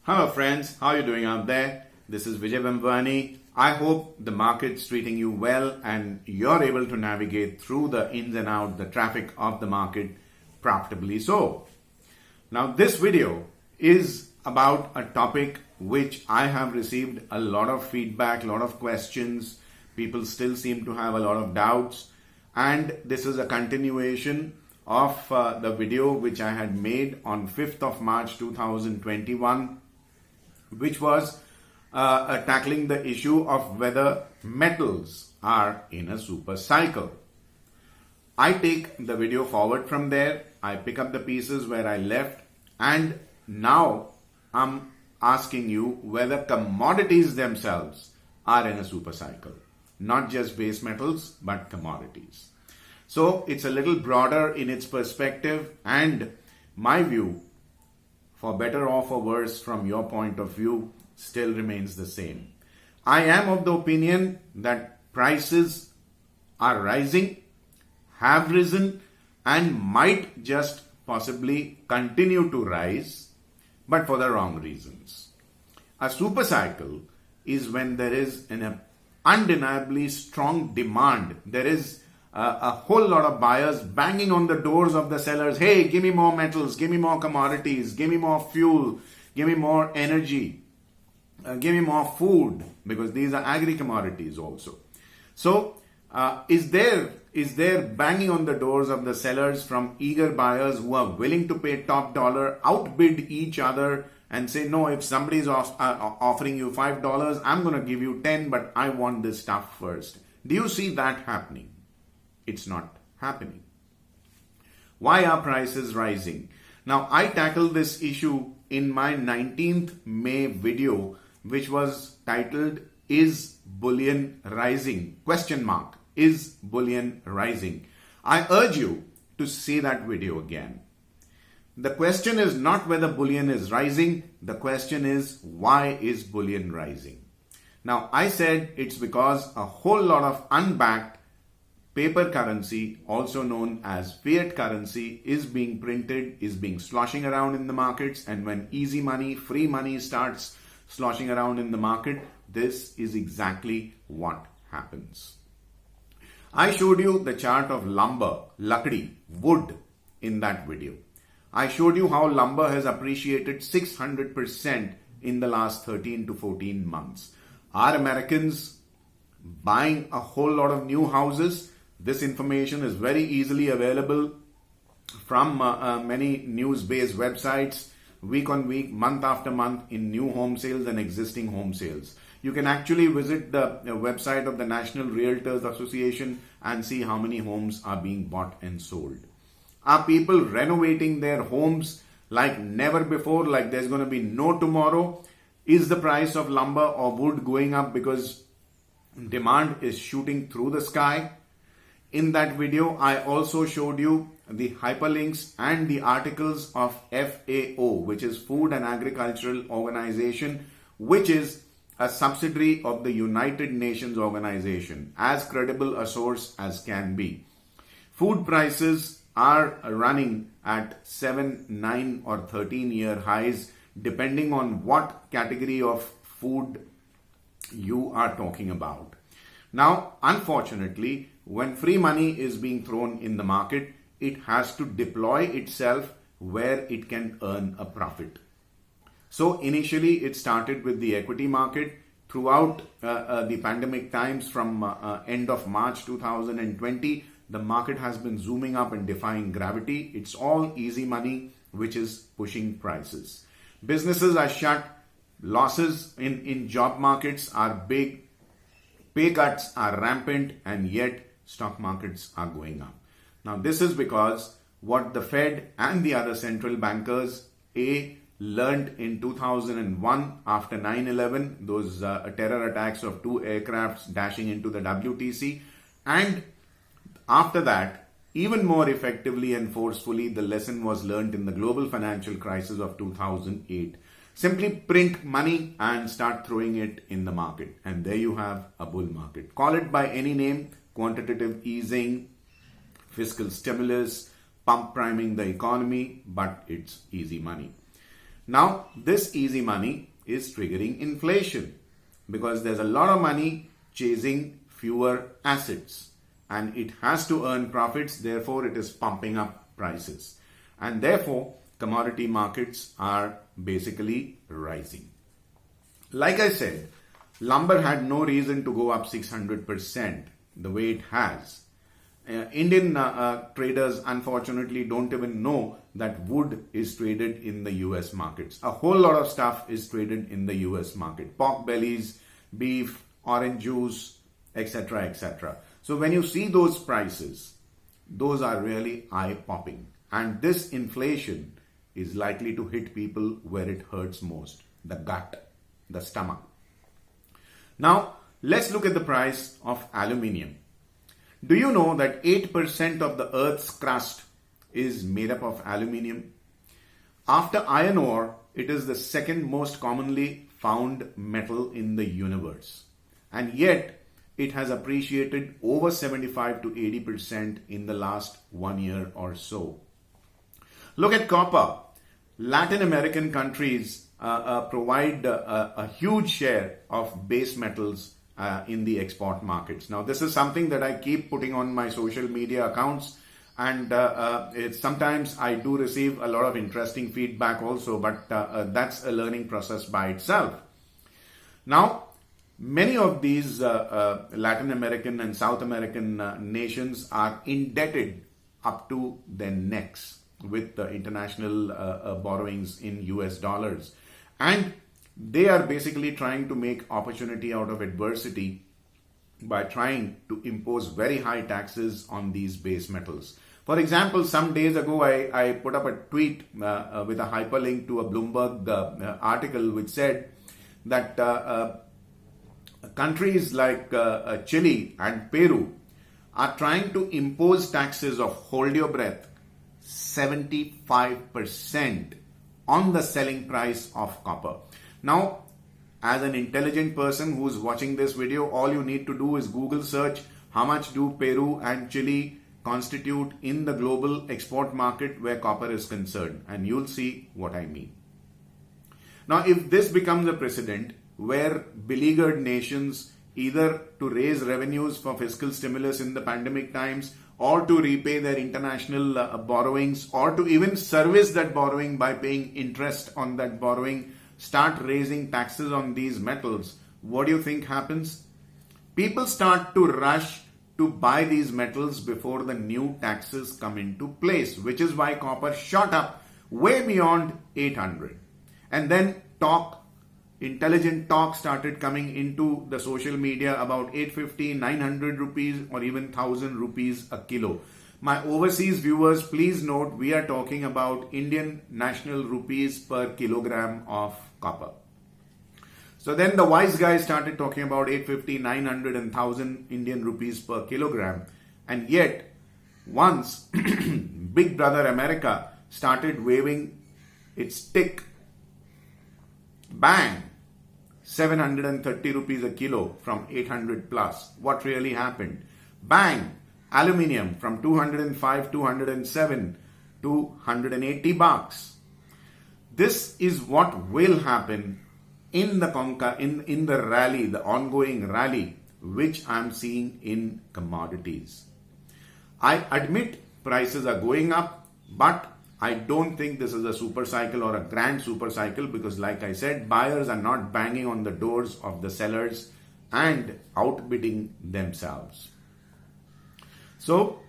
Hello friends, how are you doing out there? This is Vijay Vambani. I hope the market's treating you well and you're able to navigate through the ins and outs, the traffic of the market profitably so. Now this video is about a topic which I have received a lot of feedback, a lot of questions. People still seem to have a lot of doubts, and this is a continuation of the video which I had made on 5th of March 2021, which was tackling the issue of whether metals are in a super cycle. I take the video forward from there, I pick up the pieces where I left, and now I'm asking you whether commodities themselves are in a super cycle. Not just base metals, but commodities. So it's a little broader in its perspective, and my view, for better or for worse from your point of view, still remains the same. I am of the opinion that prices are rising, have risen, and might just possibly continue to rise, but for the wrong reasons. A super cycle is when there is an undeniably strong demand. There is a whole lot of buyers banging on the doors of the sellers. Hey, give me more metals, give me more commodities, give me more fuel, give me more energy, give me more food, because these are agri-commodities also. So, is there banging on the doors of the sellers from eager buyers who are willing to pay top dollar, outbid each other, and say, no, if somebody is offering you $5, I'm going to give you 10, but I want this stuff first. Do you see that happening? It's not happening. Why are prices rising? Now, I tackled this issue in my 19th May video, which was titled, Is Bullion Rising? ? Is bullion rising? I urge you to see that video again. The question is not whether bullion is rising. The question is, why is bullion rising? Now, I said it's because a whole lot of unbacked paper currency, also known as fiat currency, is being printed, is being sloshing around in the markets. And when easy money, free money starts sloshing around in the market, this is exactly what happens. I showed you the chart of lumber, lakdi, wood in that video. I showed you how lumber has appreciated 600% in the last 13 to 14 months. Are Americans buying a whole lot of new houses? This information is very easily available from many news-based websites, week on week, month after month, in new home sales and existing home sales. You can actually visit the website of the National Realtors Association and see how many homes are being bought and sold. Are people renovating their homes like never before, like there's going to be no tomorrow? Is the price of lumber or wood going up because demand is shooting through the sky? In that video, I also showed you the hyperlinks and the articles of FAO, which is Food and Agricultural Organization, which is a subsidiary of the United Nations Organization, as credible a source as can be. Food prices are running at 7, 9 or 13-year highs, depending on what category of food you are talking about. Now, unfortunately, when free money is being thrown in the market, it has to deploy itself where it can earn a profit. So initially, it started with the equity market. Throughout the pandemic times, from end of March 2020, the market has been zooming up and defying gravity. It's all easy money which is pushing prices. Businesses are shut. Losses in job markets are big. Pay cuts are rampant, and yet stock markets are going up. Now, this is because what the Fed and the other central bankers learned in 2001 after 9/11, those terror attacks of 2 aircrafts dashing into the WTC, and after that, even more effectively and forcefully, the lesson was learned in the global financial crisis of 2008. Simply print money and start throwing it in the market, and there you have a bull market. Call it by any name: quantitative easing, fiscal stimulus, pump priming the economy, but it's easy money. Now, this easy money is triggering inflation because there's a lot of money chasing fewer assets and it has to earn profits, therefore it is pumping up prices. And therefore, commodity markets are basically rising. Like I said, lumber had no reason to go up 600% the way it has. Indian traders unfortunately don't even know that wood is traded in the US markets. A whole lot of stuff is traded in the US market. Pork bellies, beef, orange juice, etc., etc. So when you see those prices, those are really eye-popping. And this inflation is likely to hit people where it hurts most, the gut, the stomach. Now, let's look at the price of aluminium. Do you know that 8% of the Earth's crust is made up of aluminium? After iron ore, it is the second most commonly found metal in the universe. And yet, it has appreciated over 75 to 80% in the last 1 year or so. Look at copper. Latin American countries provide a huge share of base metals in the export markets. Now, this is something that I keep putting on my social media accounts, and sometimes I do receive a lot of interesting feedback also, but that's a learning process by itself. Now, many of these Latin American and South American nations are indebted up to their necks with international borrowings in US dollars. And they are basically trying to make opportunity out of adversity by trying to impose very high taxes on these base metals. For example, some days ago, I put up a tweet with a hyperlink to a Bloomberg article which said that countries like Chile and Peru are trying to impose taxes of, hold your breath, 75% on the selling price of copper. Now, as an intelligent person who's watching this video, all you need to do is Google search how much do Peru and Chile constitute in the global export market where copper is concerned, and you'll see what I mean. Now, if this becomes a precedent where beleaguered nations, either to raise revenues for fiscal stimulus in the pandemic times, or to repay their international borrowings, or to even service that borrowing by paying interest on that borrowing, start raising taxes on these metals, what do you think happens? People start to rush to buy these metals before the new taxes come into place, which is why copper shot up way beyond 800. And then intelligent talk started coming into the social media about 850, 900 rupees or even 1000 rupees a kilo. My overseas viewers, please note we are talking about Indian national rupees per kilogram of copper. So then the wise guys started talking about 850, 900 and 1000 Indian rupees per kilogram. And yet, once Big Brother America started waving its stick, bang, 730 rupees a kilo from 800 plus. What really happened? Bang, aluminium from 205, 207 to 180 bucks. This is what will happen in the rally, the ongoing rally, which I'm seeing in commodities. I admit prices are going up, but I don't think this is a super cycle or a grand super cycle because, like I said, buyers are not banging on the doors of the sellers and outbidding themselves. So,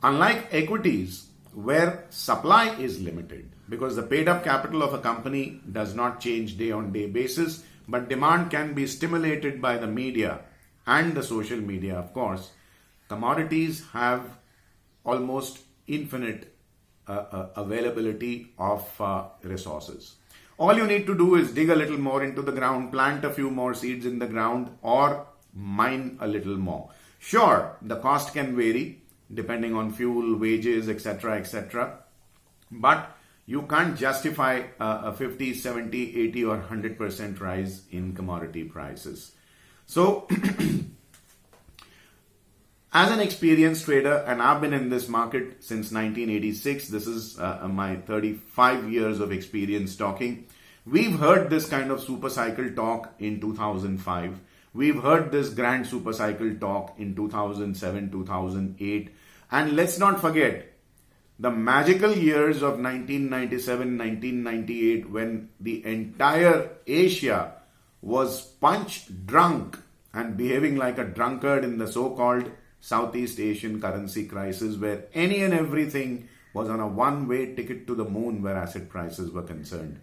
unlike equities, where supply is limited, because the paid up capital of a company does not change day on day basis, but demand can be stimulated by the media and the social media, of course, commodities have almost infinite availability of resources. All you need to do is dig a little more into the ground, plant a few more seeds in the ground, or mine a little more. Sure, the cost can vary depending on fuel, wages, etc., etc. But you can't justify a 50, 70, 80 or 100% rise in commodity prices. So, As an experienced trader, and I've been in this market since 1986, this is my 35 years of experience talking. We've heard this kind of super cycle talk in 2005. We've heard this grand super cycle talk in 2007, 2008. And let's not forget the magical years of 1997, 1998, when the entire Asia was punch drunk and behaving like a drunkard in the so-called Southeast Asian currency crisis, where any and everything was on a one-way ticket to the moon where asset prices were concerned.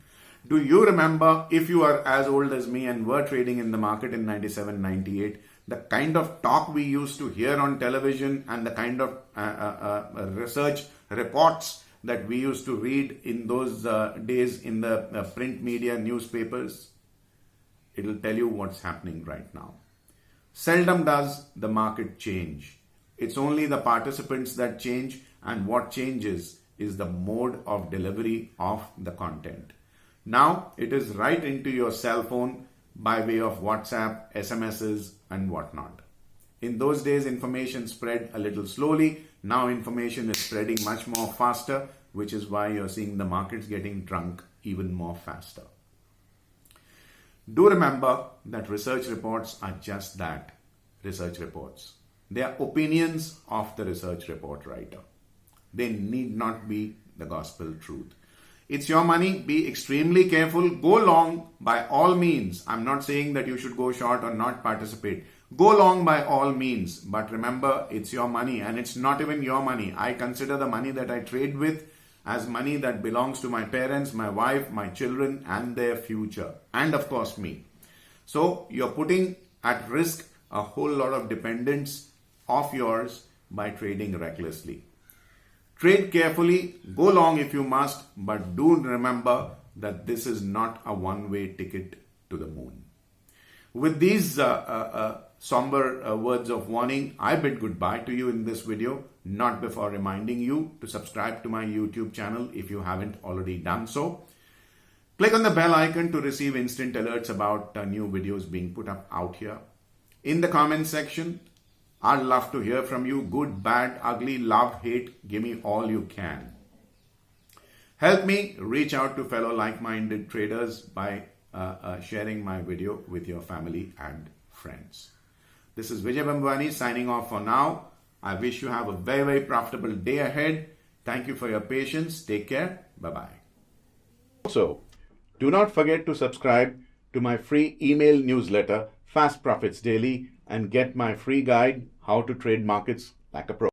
Do you remember, if you are as old as me and were trading in the market in 97, 98, the kind of talk we used to hear on television and the kind of research reports that we used to read in those days in the print media, newspapers? It'll tell you what's happening right now. Seldom does the market change. It's only the participants that change, and what changes is the mode of delivery of the content. Now it is right into your cell phone by way of WhatsApp, SMSs and whatnot. In those days, information spread a little slowly. Now information is spreading much more faster, which is why you're seeing the markets getting drunk even more faster. Do remember that research reports are just that, research reports. They are opinions of the research report writer. They need not be the gospel truth. It's your money. Be extremely careful. Go long by all means. I'm not saying that you should go short or not participate. Go long by all means. But remember, it's your money, and it's not even your money. I consider the money that I trade with as money that belongs to my parents, my wife, my children, and their future. And of course, me. So you're putting at risk a whole lot of dependence of yours by trading recklessly. Trade carefully, go long if you must, but do remember that this is not a one-way ticket to the moon. With these somber words of warning, I bid goodbye to you in this video, not before reminding you to subscribe to my YouTube channel if you haven't already done so. Click on the bell icon to receive instant alerts about new videos being put up out here. In the comment section, I'd love to hear from you. Good, bad, ugly, love, hate. Give me all you can. Help me reach out to fellow like-minded traders by sharing my video with your family and friends. This is Vijay Bambwani signing off for now. I wish you have a very, very profitable day ahead. Thank you for your patience. Take care. Bye-bye. Also, do not forget to subscribe to my free email newsletter, Fast Profits Daily, and get my free guide, How to Trade Markets Like a Pro.